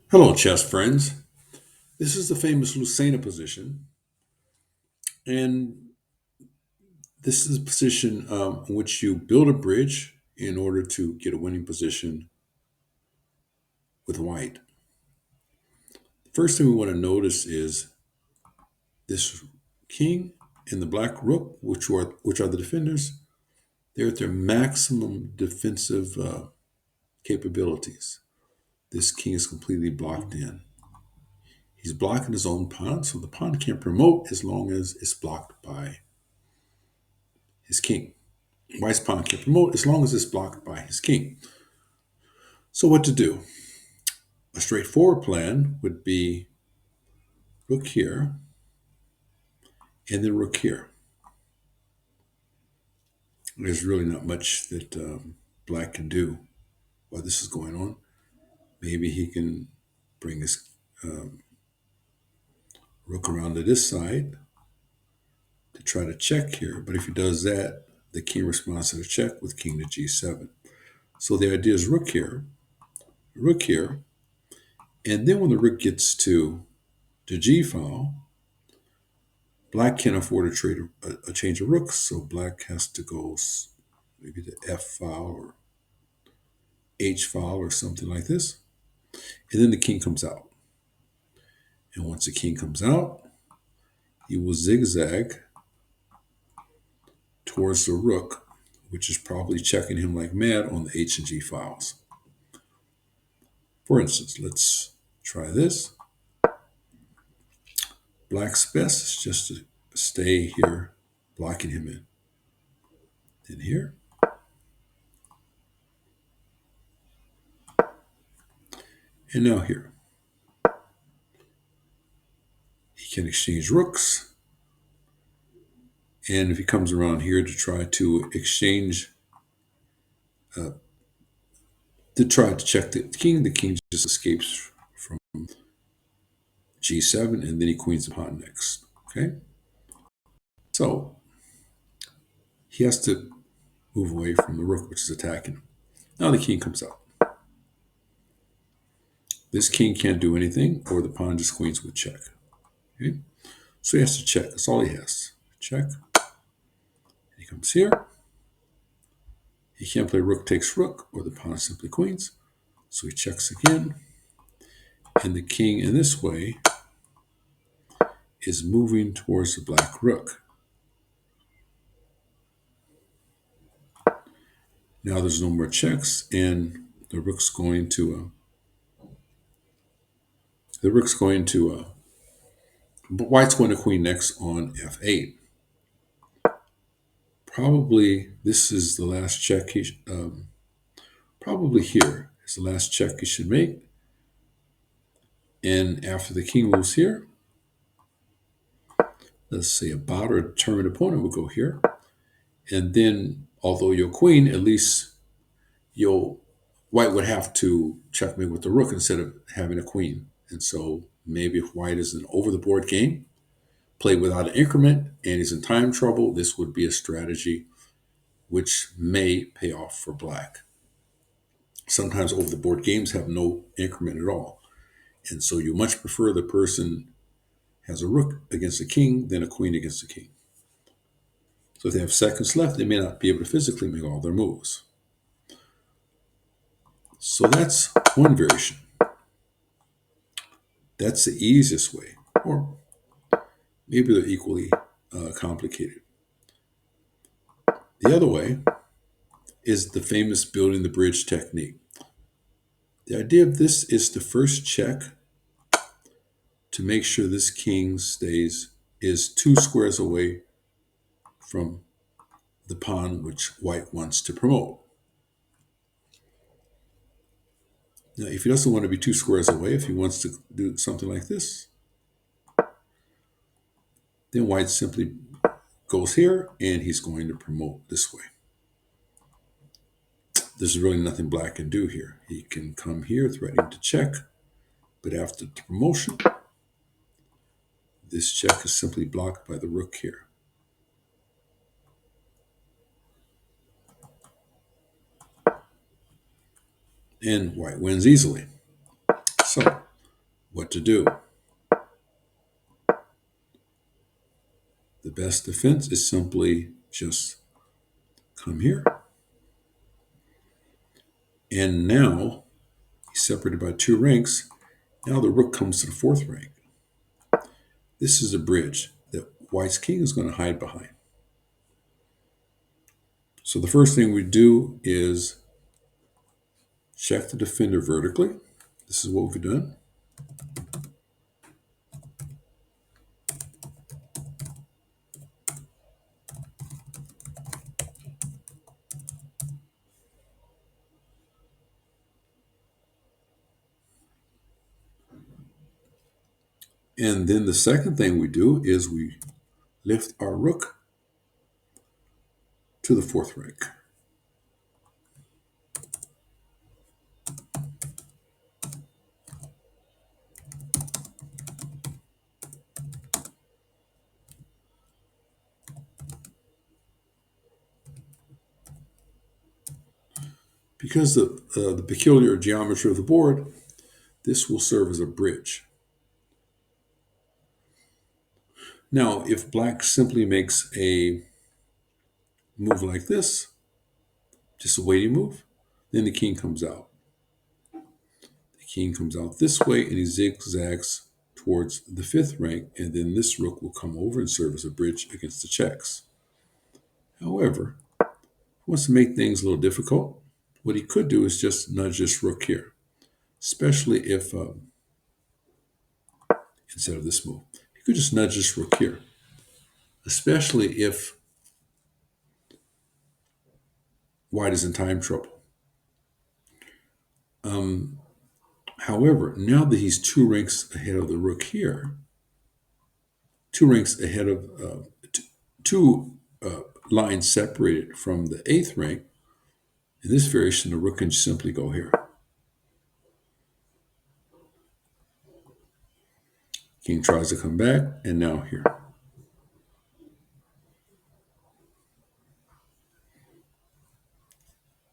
Hello, chess friends. This is the famous Lucena position, and this is a position in which you build a bridge in order to get a winning position with white. The first thing we want to notice is this king and the black rook, which are the defenders. They're at their maximum defensive capabilities. This king is completely blocked in. He's blocking his own pawn, so the pawn can't promote as long as it's blocked by his king. White's pawn can promote as long as it's blocked by his king. So what to do? A straightforward plan would be rook here and then rook here. There's really not much that black can do while this is going on. Maybe he can bring his rook around to this side to try to check here. But if he does that, the king responds to the check with king to g7. So the idea is rook here, and then when the rook gets to g file, black can't afford to trade a change of rooks, so black has to go maybe to f file or h file or something like this. And then the king comes out. And once the king comes out, he will zigzag towards the rook, which is probably checking him like mad on the h and g files. For instance, let's try this. Black's best is just to stay here, blocking him in. Then here. And now here. He can exchange rooks. And if he comes around here to try to exchange, to try to check the king just escapes from g7, and then he queens the pawn next. Okay? So he has to move away from the rook, which is attacking him. Now the king comes out. This king can't do anything, or the pawn just queens with check. Okay? So he has to check. That's all he has. Check. He comes here. He can't play rook takes rook, or the pawn simply queens. So he checks again. And the king, in this way, is moving towards the black rook. Now there's no more checks, and the rook's going to white's going to queen next on f8. Probably this is the last check probably here is the last check he should make. And after the king moves here, let's say a bout or a determined opponent will go here. And then, although your queen, at least white would have to checkmate with the rook instead of having a queen. And so maybe if white is an over the board game, play without an increment, and he's in time trouble, this would be a strategy which may pay off for black. Sometimes over the board games have no increment at all. And so you much prefer the person has a rook against a king than a queen against a king. So if they have seconds left, they may not be able to physically make all their moves. So that's one variation. That's the easiest way, or maybe they're equally complicated. The other way is the famous building the bridge technique. The idea of this is to first check to make sure this king is 2 squares away from the pawn which white wants to promote. Now, if he doesn't want to be 2 squares away, if he wants to do something like this, then white simply goes here, and he's going to promote this way. There's really nothing black can do here. He can come here threatening to check, but after the promotion, this check is simply blocked by the rook here. And white wins easily. So to do. The best defense is simply just come here. And now he's separated by 2 ranks. Now the rook comes to the 4th rank. This is a bridge that white's king is going to hide behind. So the first thing we do is check the defender vertically. This is what we've done. And then the second thing we do is we lift our rook to the 4th rank. Because of the peculiar geometry of the board, this will serve as a bridge. Now, if black simply makes a move like this, just a waiting move, then the king comes out. The king comes out this way and he zigzags towards the 5th rank, and then this rook will come over and serve as a bridge against the checks. However, if he wants to make things a little difficult, what he could do is just nudge this rook here, especially if, instead of this move, he could just nudge this rook here, especially if white is in time trouble. However, now that he's 2 ranks ahead of the rook here, 2 ranks ahead of two lines separated from the 8th rank, in this variation, the rook can simply go here. King tries to come back, and now here.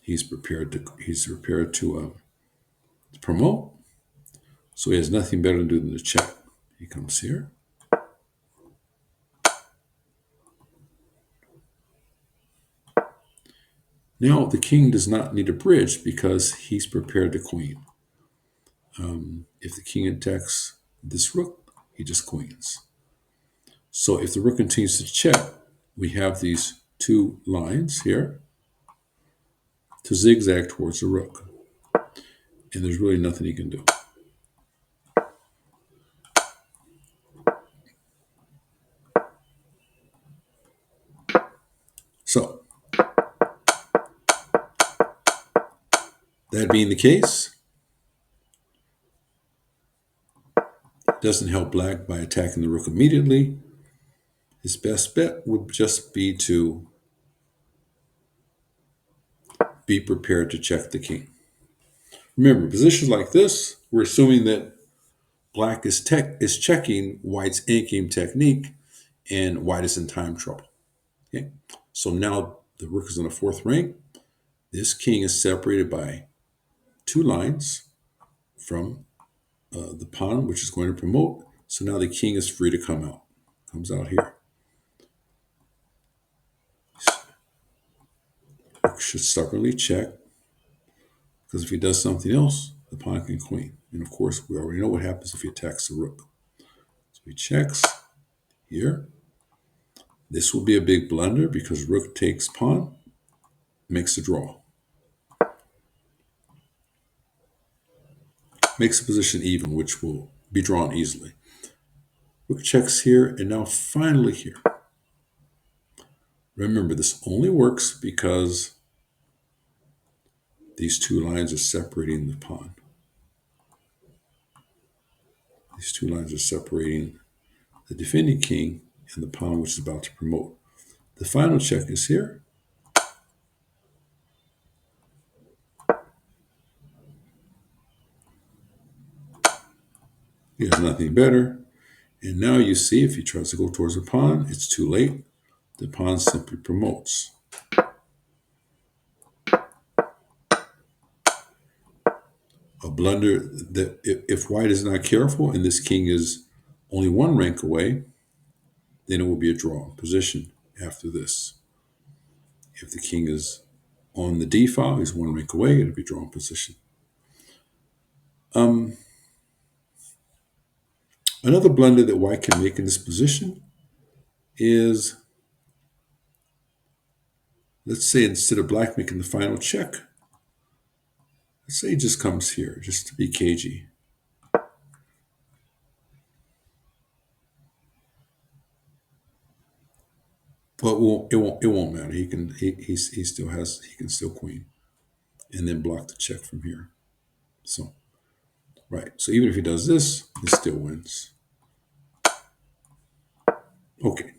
He's prepared to promote, so he has nothing better to do than to check. He comes here. Now the king does not need a bridge because he's prepared to queen. If the king attacks this rook, he just queens. So if the rook continues to check, we have these 2 lines here to zigzag towards the rook. And there's really nothing he can do. So, that being the case, it doesn't help black by attacking the rook immediately. His best bet would just be to be prepared to check the king. Remember, positions like this, we're assuming that black is checking white's endgame technique, and white is in time trouble. Okay? So now the rook is in the 4th rank. This king is separated by 2 lines from the pawn, which is going to promote. So now the king is free to come out. Comes out here. Rook should stubbornly check, because if he does something else, the pawn can queen. And of course, we already know what happens if he attacks the rook. So he checks here. This will be a big blunder because rook takes pawn, makes a draw. Makes the position even, which will be drawn easily. Rook checks here, and now finally here. Remember, this only works because these 2 lines are separating the pawn. These 2 lines are separating the defending king and the pawn, which is about to promote. The final check is here. He has nothing better. And now you see if he tries to go towards the pawn, it's too late. The pawn simply promotes. A blunder that if white is not careful and this king is only one rank away, then it will be a draw position after this. If the king is on the d file, he's one rank away, it'll be drawn position. Another blunder that white can make in this position is, let's say instead of black making the final check, let's say he just comes here, just to be cagey. But it won't matter. He can still queen, and then block the check from here. So right. So even if he does this, he still wins. Okay.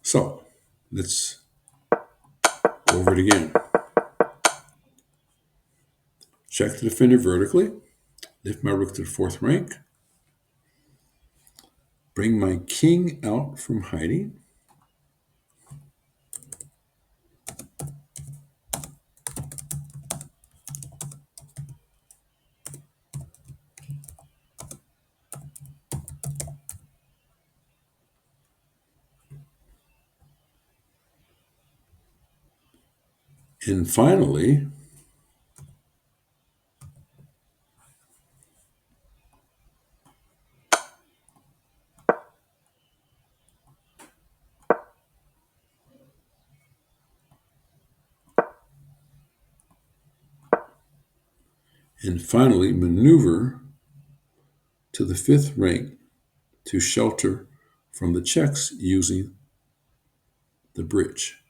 So let's go over it again. Check the defender vertically. Lift my rook to the fourth rank. Bring my king out from hiding. And finally, maneuver to the fifth rank to shelter from the checks using the bridge.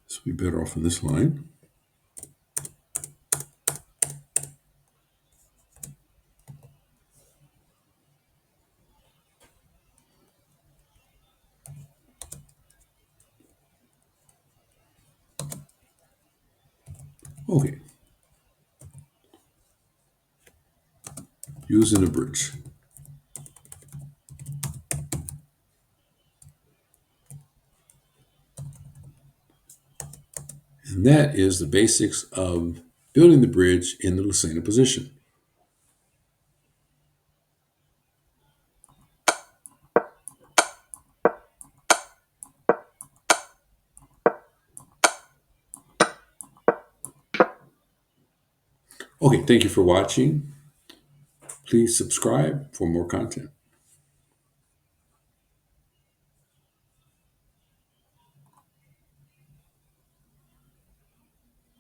So we'll be better off on this line. Okay. Using a bridge. And that is the basics of building the bridge in the Lucena position. Okay, thank you for watching. Please subscribe for more content.